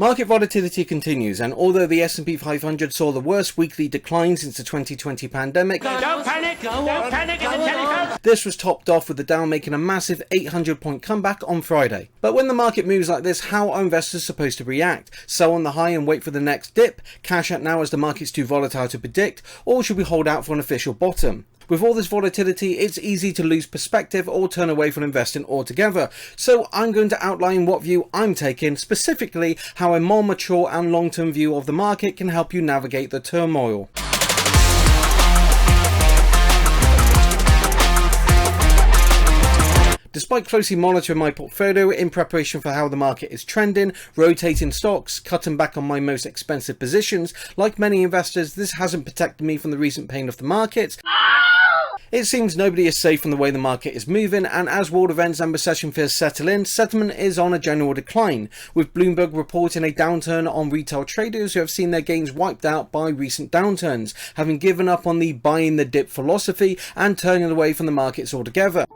Market volatility continues, and although the S&P 500 saw the worst weekly decline since the 2020 pandemic, Don't panic! Don't panic! It's a telecom! this was topped off with the Dow making a massive 800-point comeback on Friday. But when the market moves like this, how are investors supposed to react? Sell on the high and wait for the next dip? Cash out now as the market's too volatile to predict? Or should we hold out for an official bottom? With all this volatility, it's easy to lose perspective or turn away from investing altogether. So I'm going to outline what view I'm taking, specifically how a more mature and long-term view of the market can help you navigate the turmoil. Despite closely monitoring my portfolio in preparation for how the market is trending, rotating stocks, cutting back on my most expensive positions, like many investors, this hasn't protected me from the recent pain of the market. It seems nobody is safe from the way the market is moving, and as world events and recession fears settle in, sentiment is on a general decline, with Bloomberg reporting a downturn on retail traders who have seen their gains wiped out by recent downturns, having given up on the buying the dip philosophy and turning away from the markets altogether.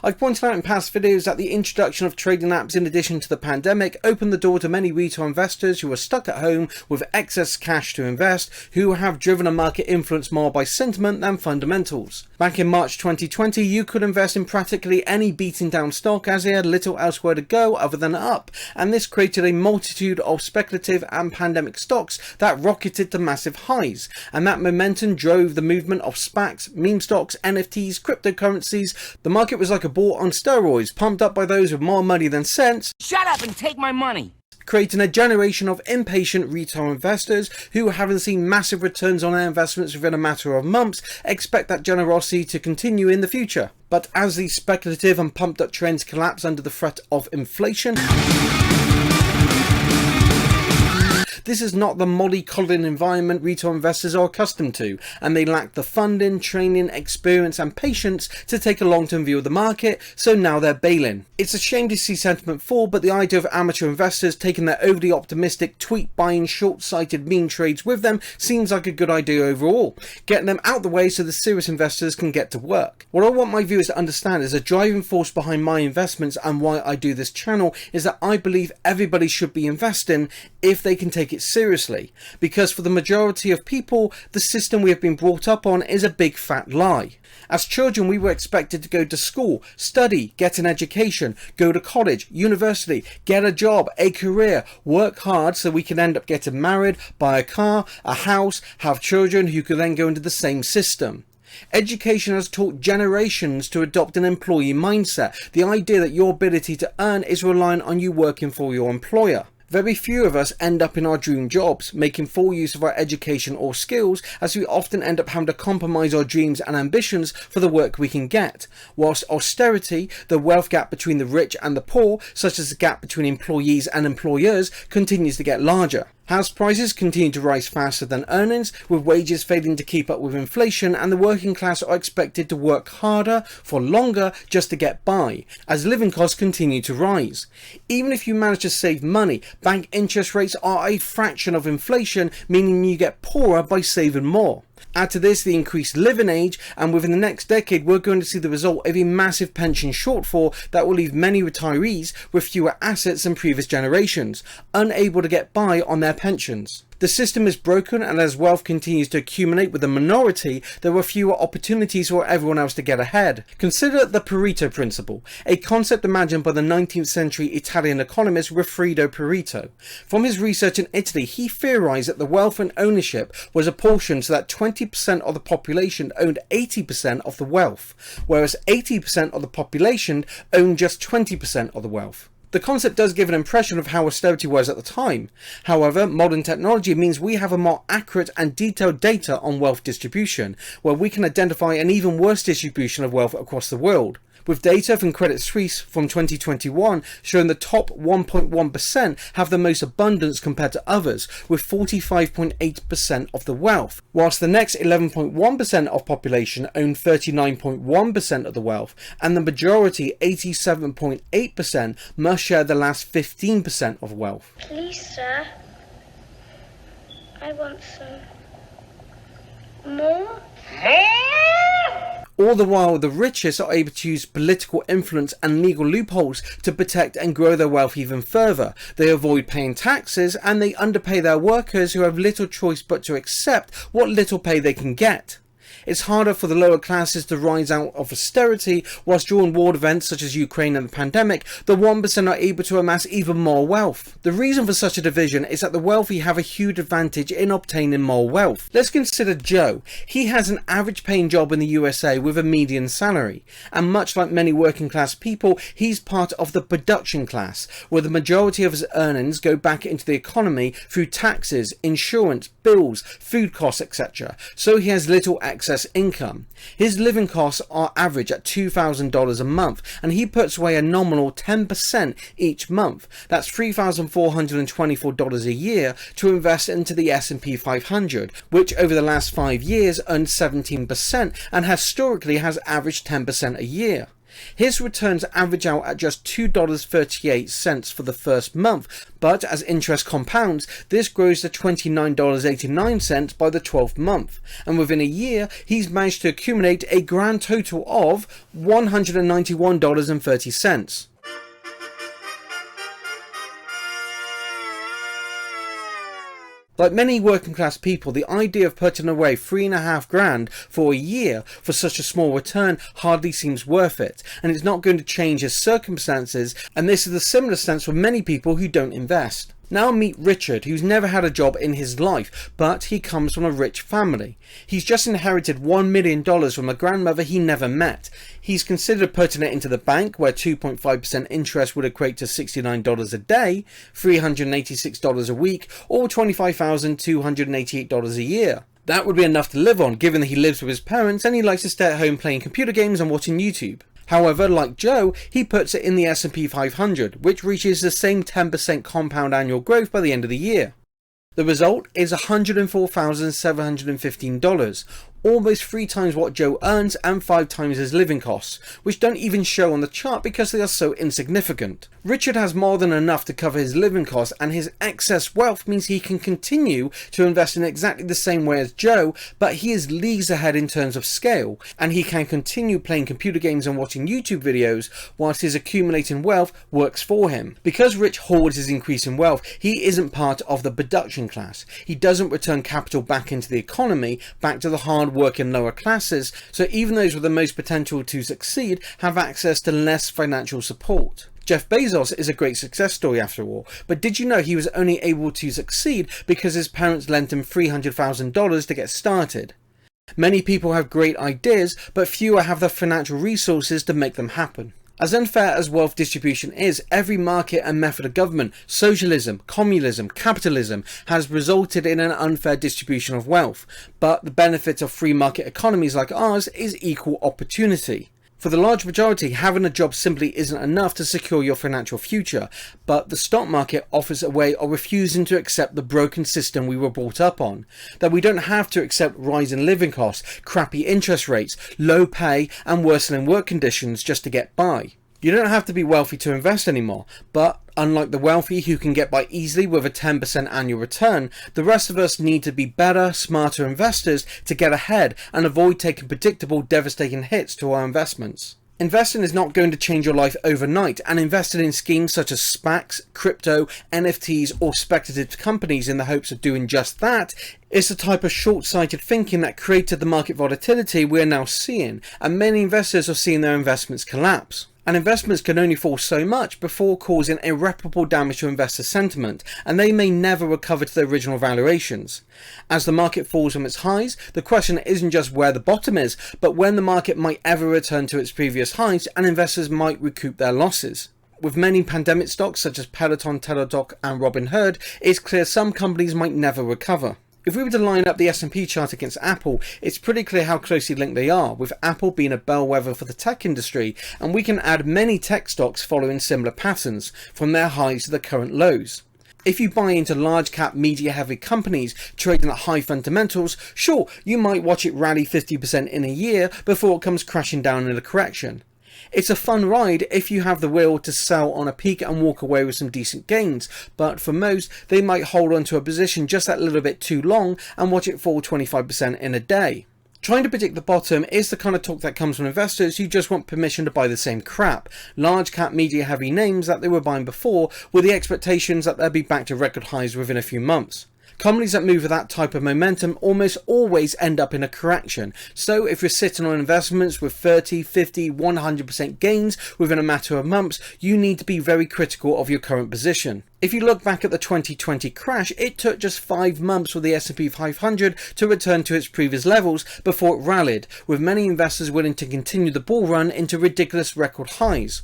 I've pointed out in past videos that the introduction of trading apps in addition to the pandemic opened the door to many retail investors who are stuck at home with excess cash to invest, who have driven a market influenced more by sentiment than fundamentals. Back in March 2020, you could invest in practically any beaten down stock as they had little elsewhere to go other than up, and this created a multitude of speculative and pandemic stocks that rocketed to massive highs, and that momentum drove the movement of SPACs, meme stocks, NFTs, cryptocurrencies. The market was like a ball on steroids, pumped up by those with more money than sense. Shut up and take my money! Creating a generation of impatient retail investors who, having seen massive returns on their investments within a matter of months, expect that generosity to continue in the future. But as these speculative and pumped up trends collapse under the threat of inflation, this is not the mollycoddling environment retail investors are accustomed to, and they lack the funding, training, experience and patience to take a long-term view of the market, so now they're bailing. It's a shame to see sentiment fall, but the idea of amateur investors taking their overly optimistic, tweet-buying, short-sighted meme trades with them seems like a good idea overall, getting them out the way so the serious investors can get to work. What I want my viewers to understand is the driving force behind my investments and why I do this channel is that I believe everybody should be investing if they can take it seriously, because for the majority of people, the system we have been brought up on is a big fat lie. As children, we were expected to go to school, study, get an education, go to college, university, get a job, a career, work hard so we can end up getting married, buy a car, a house, have children who could then go into the same system. Education has taught generations to adopt an employee mindset, the idea that your ability to earn is reliant on you working for your employer. Very few of us end up in our dream jobs, making full use of our education or skills, as we often end up having to compromise our dreams and ambitions for the work we can get, whilst austerity, the wealth gap between the rich and the poor, such as the gap between employees and employers, continues to get larger. House prices continue to rise faster than earnings, with wages failing to keep up with inflation, and the working class are expected to work harder for longer just to get by, as living costs continue to rise. Even if you manage to save money, bank interest rates are a fraction of inflation, meaning you get poorer by saving more. Add to this the increased living age, and within the next decade we're going to see the result of a massive pension shortfall that will leave many retirees with fewer assets than previous generations, unable to get by on their pensions. The system is broken, and as wealth continues to accumulate with the minority, there are fewer opportunities for everyone else to get ahead. Consider the Burrito Principle, a concept imagined by the 19th century Italian economist Frido Burrito. From his research in Italy, he theorized that the wealth and ownership was apportioned so that 20% of the population owned 80% of the wealth, whereas 80% of the population owned just 20% of the wealth. The concept does give an impression of how austerity was at the time. However, modern technology means we have a more accurate and detailed data on wealth distribution, where we can identify an even worse distribution of wealth across the world. With data from Credit Suisse from 2021 showing the top 1.1% have the most abundance compared to others, with 45.8% of the wealth, whilst the next 11.1% of population own 39.1% of the wealth, and the majority, 87.8%, must share the last 15% of wealth. Please, sir, I want some more. All the while, the richest are able to use political influence and legal loopholes to protect and grow their wealth even further. They avoid paying taxes and they underpay their workers who have little choice but to accept what little pay they can get. It's harder for the lower classes to rise out of austerity, whilst during world events such as Ukraine and the pandemic, the 1% are able to amass even more wealth. The reason for such a division is that the wealthy have a huge advantage in obtaining more wealth. Let's consider Joe. He has an average paying job in the USA with a median salary, and much like many working class people, he's part of the production class, where the majority of his earnings go back into the economy through taxes, insurance, bills, food costs, etc. So he has little excess income. His living costs are average at $2,000 a month, and he puts away a nominal 10% each month. That's $3,424 a year to invest into the S&P 500, which over the last 5 years earned 17% and historically has averaged 10% a year. His returns average out at just $2.38 for the first month, but as interest compounds, this grows to $29.89 by the 12th month, and within a year, he's managed to accumulate a grand total of $191.30. Like many working class people, the idea of putting away $3.5 grand for a year for such a small return hardly seems worth it, and it's not going to change his circumstances, and this is a similar stance for many people who don't invest. Now meet Richard, who's never had a job in his life, but he comes from a rich family. He's just inherited $1 million from a grandmother he never met. He's considered putting it into the bank, where 2.5% interest would equate to $69 a day, $386 a week, or $25,288 a year. That would be enough to live on, given that he lives with his parents and he likes to stay at home playing computer games and watching YouTube. However, like Joe, he puts it in the S&P 500, which reaches the same 10% compound annual growth by the end of the year. The result is $104,715, almost 3 times what Joe earns and 5 times his living costs, which don't even show on the chart because they are so insignificant. Richard has more than enough to cover his living costs, and his excess wealth means he can continue to invest in exactly the same way as Joe, but he is leagues ahead in terms of scale, and he can continue playing computer games and watching YouTube videos whilst his accumulating wealth works for him. Because Rich hoards his increasing wealth, he isn't part of the production class. He doesn't return capital back into the economy, back to the hard working lower classes, so even those with the most potential to succeed have access to less financial support. Jeff Bezos is a great success story after all, but did you know he was only able to succeed because his parents lent him $300,000 to get started? Many people have great ideas, but fewer have the financial resources to make them happen. As unfair as wealth distribution is, every market and method of government, socialism, communism, capitalism, has resulted in an unfair distribution of wealth. But the benefit of free market economies like ours is equal opportunity. For the large majority, having a job simply isn't enough to secure your financial future, but the stock market offers a way of refusing to accept the broken system we were brought up on. That we don't have to accept rising living costs, crappy interest rates, low pay and worsening work conditions just to get by. You don't have to be wealthy to invest anymore, but unlike the wealthy who can get by easily with a 10% annual return, the rest of us need to be better, smarter investors to get ahead and avoid taking predictable, devastating hits to our investments. Investing is not going to change your life overnight, and investing in schemes such as SPACs, crypto, NFTs or speculative companies in the hopes of doing just that is the type of short-sighted thinking that created the market volatility we are now seeing, and many investors are seeing their investments collapse. And investments can only fall so much before causing irreparable damage to investor sentiment, and they may never recover to their original valuations. As the market falls from its highs, the question isn't just where the bottom is, but when the market might ever return to its previous highs and investors might recoup their losses. With many pandemic stocks such as Peloton, Teladoc and Robinhood, it's clear some companies might never recover. If we were to line up the S&P chart against Apple, it's pretty clear how closely linked they are, with Apple being a bellwether for the tech industry, and we can add many tech stocks following similar patterns, from their highs to the current lows. If you buy into large cap media heavy companies trading at high fundamentals, sure, you might watch it rally 50% in a year before it comes crashing down in a correction. It's a fun ride if you have the will to sell on a peak and walk away with some decent gains, but for most, they might hold on to a position just that little bit too long and watch it fall 25% in a day. Trying to predict the bottom is the kind of talk that comes from investors who just want permission to buy the same crap, large cap media heavy names that they were buying before, with the expectations that they'll be back to record highs within a few months. Companies that move with that type of momentum almost always end up in a correction. So if you're sitting on investments with 30, 50, 100% gains within a matter of months, you need to be very critical of your current position. If you look back at the 2020 crash, it took just 5 months for the S&P 500 to return to its previous levels before it rallied, with many investors willing to continue the bull run into ridiculous record highs.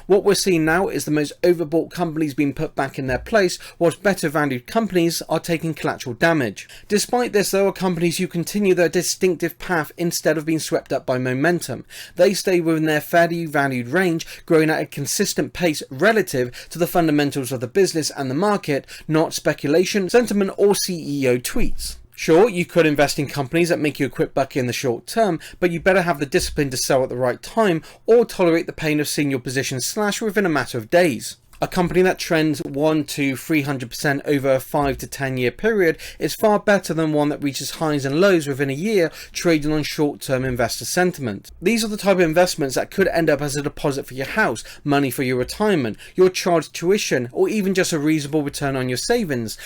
What we're seeing now is the most overbought companies being put back in their place, whilst better valued companies are taking collateral damage. Despite this, there are companies who continue their distinctive path instead of being swept up by momentum. They stay within their fairly valued range, growing at a consistent pace relative to the fundamentals of the business and the market, not speculation, sentiment, or CEO tweets. Sure, you could invest in companies that make you a quick buck in the short term, but you better have the discipline to sell at the right time or tolerate the pain of seeing your position slash within a matter of days. A company that trends 100 to 300% over a 5 to 10 year period is far better than one that reaches highs and lows within a year trading on short-term investor sentiment. These are the type of investments that could end up as a deposit for your house, money for your retirement, your charged tuition, or even just a reasonable return on your savings.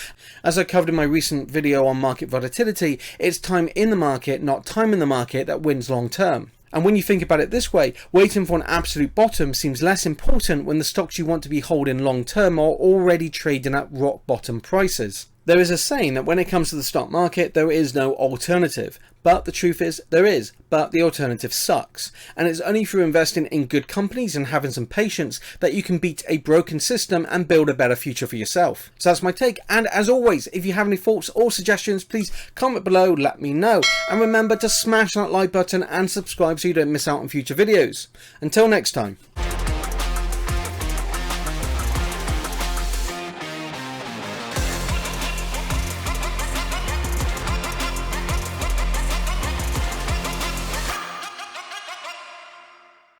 As I covered in my recent video on market volatility, it's time in the market, not time in the market, that wins long term. And when you think about it this way, waiting for an absolute bottom seems less important when the stocks you want to be holding long term are already trading at rock bottom prices. There is a saying that when it comes to the stock market, there is no alternative. But the truth is, there is, but the alternative sucks. And it's only through investing in good companies and having some patience that you can beat a broken system and build a better future for yourself. So that's my take. And as always, if you have any thoughts or suggestions, please comment below, let me know. And remember to smash that like button and subscribe so you don't miss out on future videos. Until next time.